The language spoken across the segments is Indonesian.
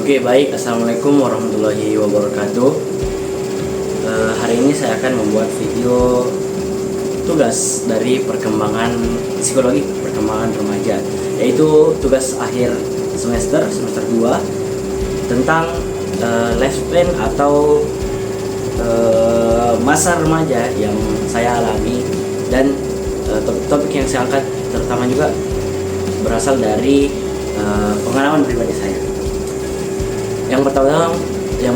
Oke, baik. Assalamualaikum warahmatullahi wabarakatuh. Hari ini saya akan membuat video tugas dari perkembangan psikologi perkembangan remaja, yaitu tugas akhir semester 2 tentang life plan atau masa remaja yang saya alami, dan topik yang saya angkat terutama juga berasal dari pengalaman pribadi saya. Yang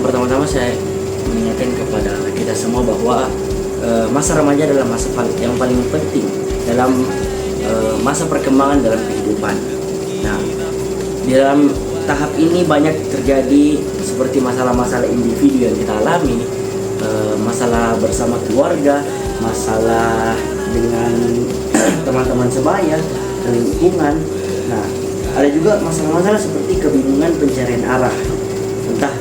pertama-tama saya mengingatkan kepada kita semua bahwa masa remaja adalah masa yang paling penting dalam masa perkembangan dalam kehidupan. Nah, di dalam tahap ini banyak terjadi seperti masalah-masalah individu yang kita alami, masalah bersama keluarga, masalah dengan teman-teman sebaya, lingkungan. Nah, ada juga masalah-masalah seperti kebingungan pencarian arah. Entah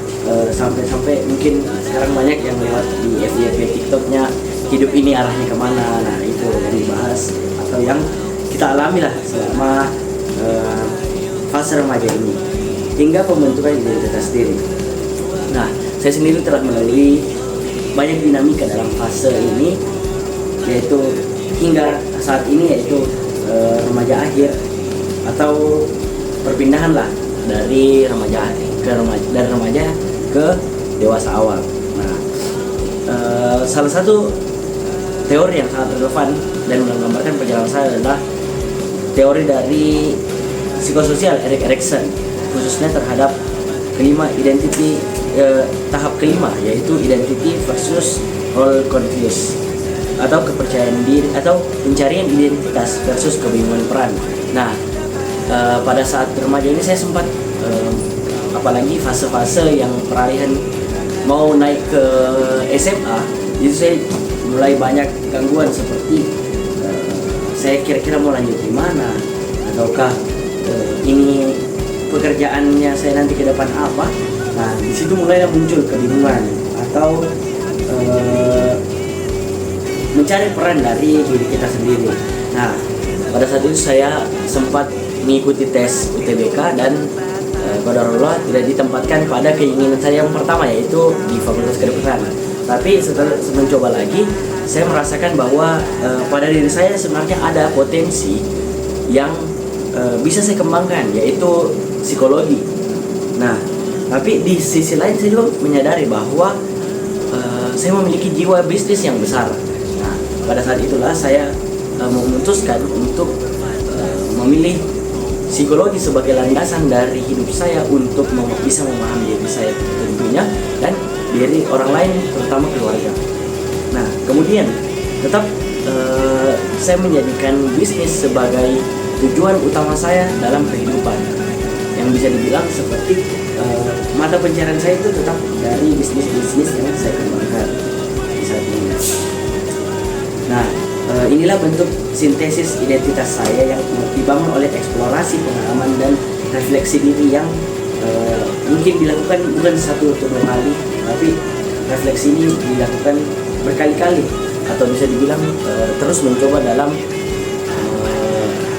sampai mungkin sekarang banyak yang lewat di FYP TikToknya, hidup ini arahnya kemana. Nah, itu yang dibahas atau yang kita alami lah selama fase remaja ini hingga pembentukan identitas diri. Nah, saya sendiri telah melalui banyak dinamika dalam fase ini, yaitu hingga saat ini, yaitu remaja akhir atau perpindahan lah dari remaja ke dewasa awal. Nah, salah satu teori yang sangat relevan dan menggambarkan perjalanan saya adalah teori dari psikososial Erik Erikson, khususnya terhadap tahap kelima, yaitu identity versus role confuse atau kepercayaan diri atau pencarian identitas versus kebingungan peran. Nah, pada saat remaja ini saya sempat apalagi fase-fase yang peralihan mau naik ke SMA, itu saya mulai banyak gangguan seperti saya kira-kira mau lanjut di mana, ataukah ini pekerjaannya saya nanti ke depan apa. Nah, di situ mulai muncul kebingungan atau mencari peran dari diri kita sendiri. Nah, pada saat itu saya sempat mengikuti tes UTBK dan qadarullah tidak ditempatkan pada keinginan saya yang pertama, yaitu di Fakultas Kedokteran. Tapi setelah mencoba lagi, saya merasakan bahwa pada diri saya sebenarnya ada potensi yang bisa saya kembangkan, yaitu psikologi. Nah, tapi di sisi lain saya juga menyadari bahwa saya memiliki jiwa bisnis yang besar. Nah, pada saat itulah saya memutuskan untuk memilih psikologi sebagai landasan dari hidup saya untuk bisa memahami diri saya tentunya dan diri orang lain, terutama keluarga. Nah, kemudian tetap saya menjadikan bisnis sebagai tujuan utama saya dalam kehidupan, yang bisa dibilang seperti mata pencarian saya itu tetap dari bisnis-bisnis yang saya kembangkan di saat ini. Nah, inilah bentuk sintesis identitas saya yang dibangun oleh eksplorasi pengalaman dan refleksi diri yang mungkin dilakukan bukan satu atau dua kali, tapi refleksi ini dilakukan berkali-kali atau bisa dibilang terus mencoba dalam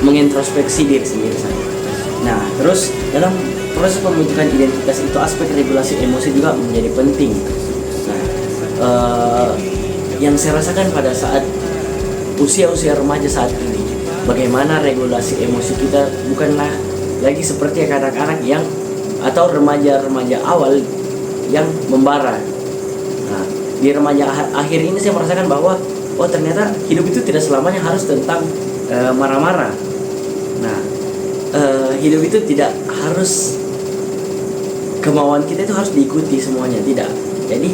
mengintrospeksi diri sendiri saya. Nah, terus dalam proses pembentukan identitas itu aspek regulasi emosi juga menjadi penting. Nah, yang saya rasakan pada saat usia remaja saat ini, bagaimana regulasi emosi kita bukanlah lagi seperti anak-anak yang atau remaja-remaja awal yang membara. Nah, di remaja akhir ini saya merasakan bahwa ternyata hidup itu tidak selamanya harus tentang marah-marah. Nah, hidup itu tidak harus kemauan kita itu harus diikuti semuanya, tidak. Jadi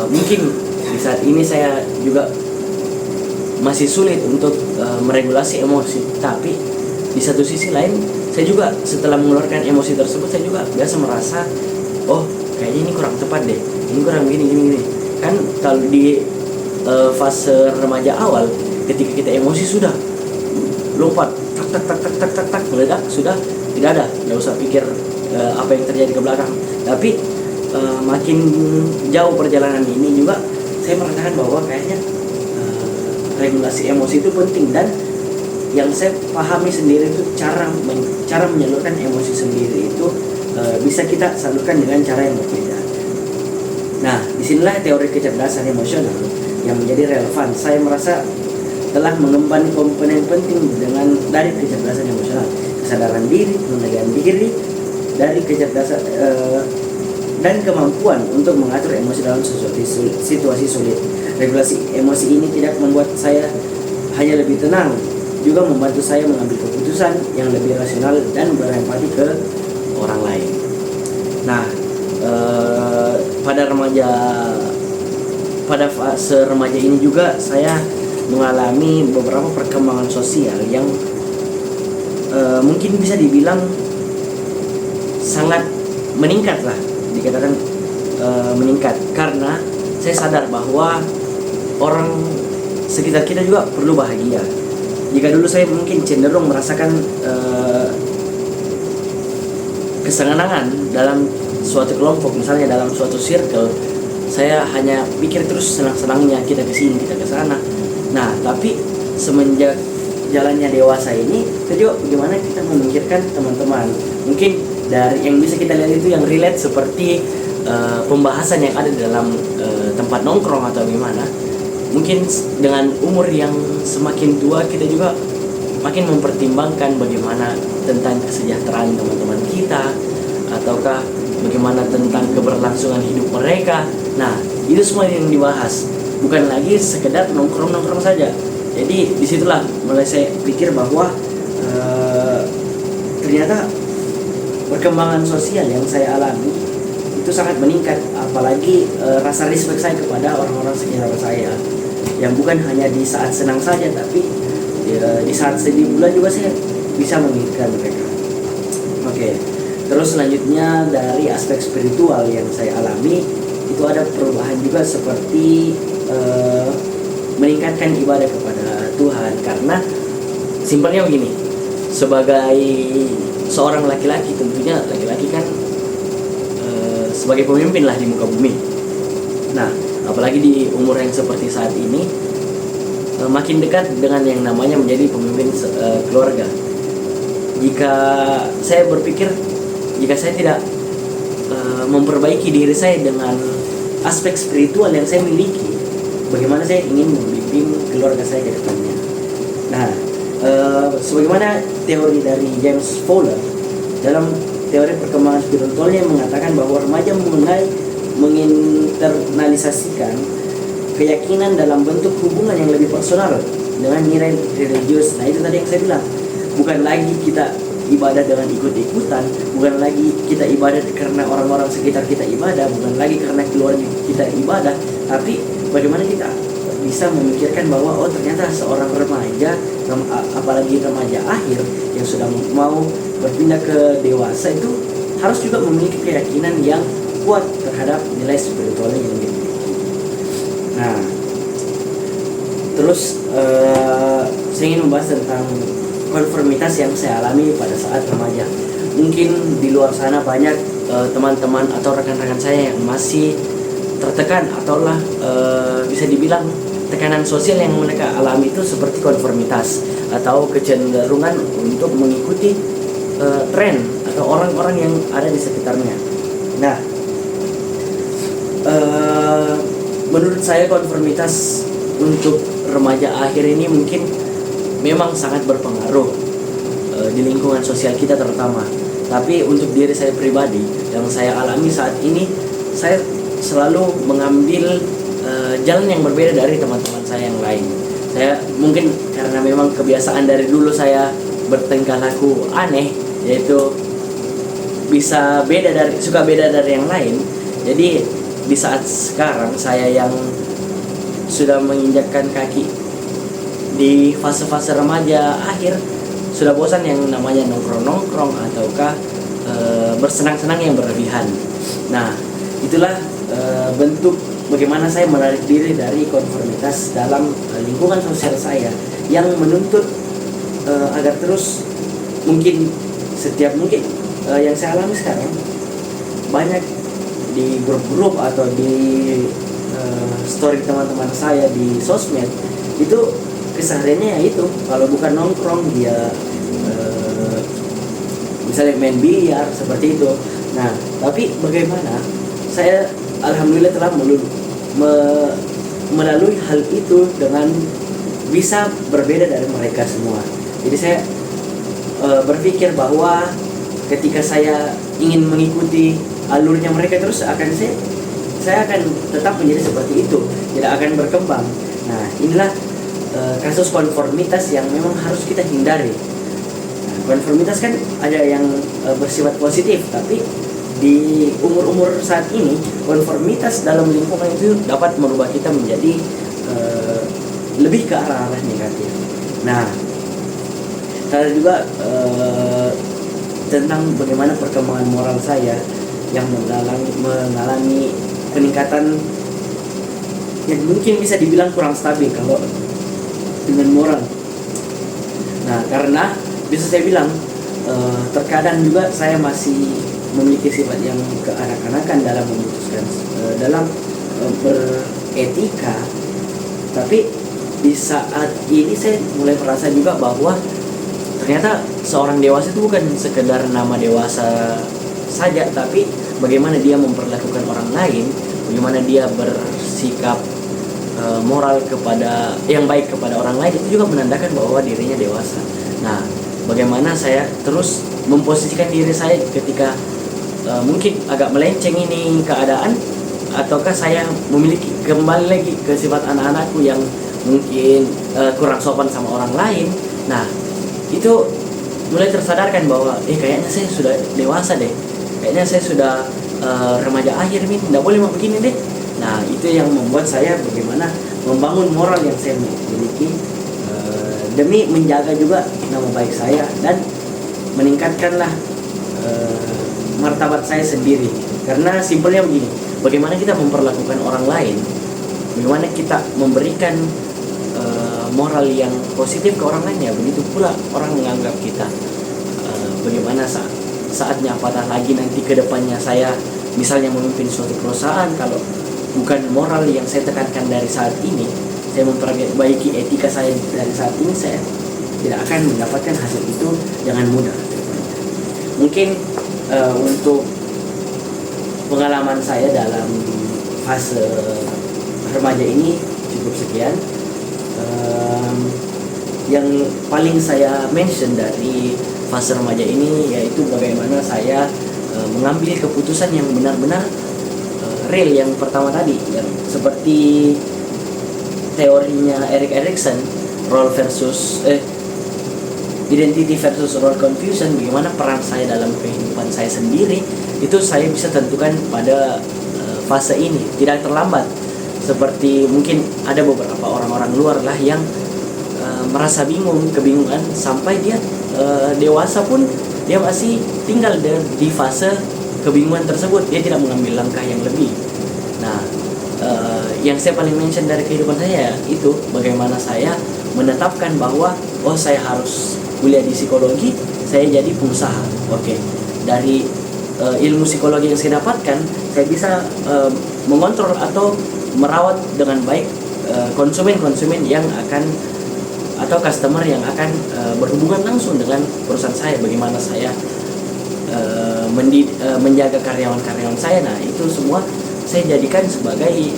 mungkin di saat ini saya juga masih sulit untuk meregulasi emosi, tapi di satu sisi lain saya juga setelah mengeluarkan emosi tersebut saya juga biasa merasa kayaknya ini kurang tepat deh, ini kurang gini. Kan kalau di fase remaja awal, ketika kita emosi sudah lompat tak meledak, sudah tidak ada, nggak usah pikir apa yang terjadi ke belakang. Tapi makin jauh perjalanan ini juga saya merasakan bahwa kayaknya regulasi emosi itu penting, dan yang saya pahami sendiri itu cara menyalurkan emosi sendiri itu bisa kita salurkan dengan cara yang berbeda. Nah, disinilah teori kecerdasan emosional yang menjadi relevan. Saya merasa telah mengemban komponen penting dari kecerdasan emosional, kesadaran diri, pengendalian diri, dari kecerdasan dan kemampuan untuk mengatur emosi dalam situasi sulit. Regulasi emosi ini tidak membuat saya hanya lebih tenang, juga membantu saya mengambil keputusan yang lebih rasional dan berempati ke orang lain. Nah, pada fase remaja ini juga saya mengalami beberapa perkembangan sosial yang mungkin bisa dibilang sangat meningkat lah, dikatakan meningkat, karena saya sadar bahwa orang sekitar kita juga perlu bahagia. Jika dulu saya mungkin cenderung merasakan kesenangan dalam suatu kelompok, misalnya dalam suatu circle, saya hanya pikir terus senang-senangnya, kita ke sini, kita ke sana. Nah, tapi semenjak jalannya dewasa ini, kita juga bagaimana kita memikirkan teman-teman. Mungkin dari yang bisa kita lihat itu yang relate seperti pembahasan yang ada di dalam tempat nongkrong atau gimana. Mungkin dengan umur yang semakin tua, kita juga makin mempertimbangkan bagaimana tentang kesejahteraan teman-teman kita, ataukah bagaimana tentang keberlangsungan hidup mereka. Nah, itu semua yang dibahas, bukan lagi sekedar nongkrong-nongkrong saja. Jadi disitulah mulai saya pikir bahwa ternyata perkembangan sosial yang saya alami itu sangat meningkat, apalagi rasa respect saya kepada orang-orang sekitar saya, yang bukan hanya di saat senang saja, tapi di saat sedih pula juga saya bisa memikirkan mereka. Oke. Terus selanjutnya dari aspek spiritual yang saya alami, itu ada perubahan juga seperti meningkatkan ibadah kepada Tuhan. Karena simpelnya begini, sebagai seorang laki-laki, tentunya laki-laki kan sebagai pemimpin lah di muka bumi. Nah, apalagi di umur yang seperti saat ini, makin dekat dengan yang namanya menjadi pemimpin keluarga. Jika saya berpikir, jika saya tidak memperbaiki diri saya dengan aspek spiritual yang saya miliki, bagaimana saya ingin membimbing keluarga saya ke depannya. Nah, sebagaimana teori dari James Fowler dalam teori perkembangan spiritualnya yang mengatakan bahwa remaja mulai menginternalisasikan keyakinan dalam bentuk hubungan yang lebih personal dengan nilai religius. Nah, itu tadi yang saya bilang, bukan lagi kita ibadah dengan ikut-ikutan, bukan lagi kita ibadah karena orang-orang sekitar kita ibadah, bukan lagi karena keluarga kita ibadah, tapi bagaimana kita bisa memikirkan bahwa ternyata seorang remaja, apalagi remaja akhir yang sudah mau berpindah ke dewasa, itu harus juga memiliki keyakinan yang kuat terhadap nilai spiritualnya yang dimiliki. Nah, terus saya ingin membahas tentang konformitas yang saya alami pada saat remaja. Mungkin di luar sana banyak teman-teman atau rekan-rekan saya yang masih tertekan, ataulah bisa dibilang tekanan sosial yang mereka alami itu seperti konformitas atau kecenderungan untuk mengikuti tren atau orang-orang yang ada di sekitarnya. Nah, menurut saya konformitas untuk remaja akhir ini mungkin memang sangat berpengaruh di lingkungan sosial kita terutama. Tapi untuk diri saya pribadi yang saya alami saat ini, saya selalu mengambil jalan yang berbeda dari teman-teman saya yang lain. Saya mungkin karena memang kebiasaan dari dulu saya bertingkah laku aneh, yaitu suka beda dari yang lain. Jadi di saat sekarang saya yang sudah menginjakkan kaki di fase-fase remaja akhir, sudah bosan yang namanya nongkrong-nongkrong ataukah bersenang-senang yang berlebihan. Nah, itulah bentuk bagaimana saya menarik diri dari konformitas dalam lingkungan sosial saya, yang menuntut agar terus mungkin yang saya alami sekarang, banyak di grup-grup atau di story teman-teman saya di sosmed itu kesehariannya ya itu, kalau bukan nongkrong dia misalnya main biliar seperti itu, Nah, tapi bagaimana saya alhamdulillah telah melalui hal itu dengan bisa berbeda dari mereka semua. Jadi saya berpikir bahwa ketika saya ingin mengikuti alurnya mereka terus saya akan tetap menjadi seperti itu, tidak akan berkembang. Nah, inilah kasus konformitas yang memang harus kita hindari. Nah, konformitas kan ada yang bersifat positif, tapi di umur-umur saat ini konformitas dalam lingkungan itu dapat merubah kita menjadi lebih ke arah negatif. Nah, saya juga tentang bagaimana perkembangan moral saya yang mengalami peningkatan yang mungkin bisa dibilang kurang stabil kalau dengan moral. Nah, karena bisa saya bilang terkadang juga saya masih memiliki sifat yang kekanak-kanakan dalam memutuskan, dalam beretika. Tapi di saat ini saya mulai merasa juga bahwa ternyata seorang dewasa itu bukan sekedar nama dewasa saja, tapi bagaimana dia memperlakukan orang lain, bagaimana dia bersikap moral kepada yang baik kepada orang lain, itu juga menandakan bahwa dirinya dewasa. Nah, bagaimana saya terus memposisikan diri saya ketika mungkin agak melenceng ini keadaan, ataukah saya memiliki kembali lagi ke sifat anak-anakku yang mungkin kurang sopan sama orang lain. Nah, itu mulai tersadarkan bahwa kayaknya saya sudah dewasa deh, kayaknya saya sudah remaja akhir nih, tidak boleh mau begini deh. Nah, itu yang membuat saya bagaimana membangun moral yang saya miliki demi menjaga juga nama baik saya dan meningkatkanlah martabat saya sendiri. Karena simpelnya begini, bagaimana kita memperlakukan orang lain, bagaimana kita memberikan moral yang positif ke orang lain, ya begitu pula orang menganggap kita. Bagaimana saatnya apatah lagi nanti ke depannya saya misalnya memimpin suatu perusahaan, kalau bukan moral yang saya tekankan dari saat ini, saya memperbaiki etika saya dari saat ini, saya tidak akan mendapatkan hasil itu dengan mudah. Mungkin untuk pengalaman saya dalam fase remaja ini cukup sekian. Yang paling saya mention dari fase remaja ini yaitu bagaimana saya mengambil keputusan yang benar-benar real. Yang pertama tadi, yang seperti teorinya Erik Erikson, role versus identity versus role confusion, bagaimana peran saya dalam kehidupan saya sendiri itu saya bisa tentukan pada fase ini, tidak terlambat. Seperti mungkin ada beberapa orang-orang luar lah yang merasa kebingungan sampai dia dewasa pun dia masih tinggal di fase kebingungan tersebut, dia tidak mengambil langkah yang lebih. Nah, yang saya paling mention dari kehidupan saya itu bagaimana saya menetapkan bahwa saya harus kuliah di psikologi, saya jadi pengusaha. Oke. Dari ilmu psikologi yang saya dapatkan, saya bisa mengontrol atau merawat dengan baik konsumen-konsumen yang akan atau customer yang akan berhubungan langsung dengan perusahaan saya. Bagaimana saya menjaga karyawan-karyawan saya. Nah, itu semua saya jadikan sebagai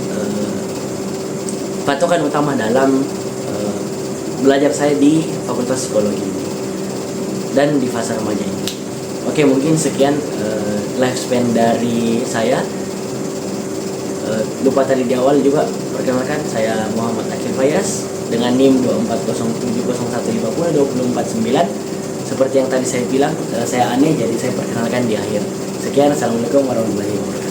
patokan utama dalam belajar saya di Fakultas Psikologi dan di fase remaja ini. Oke, mungkin sekian lifespan dari saya. Lupa tadi di awal juga perkenalkan, saya Muhammad Akil Fayas dengan NIM 240701502449. Seperti yang tadi saya bilang, saya aneh, jadi saya perkenalkan di akhir. Sekian, assalamualaikum warahmatullahi wabarakatuh.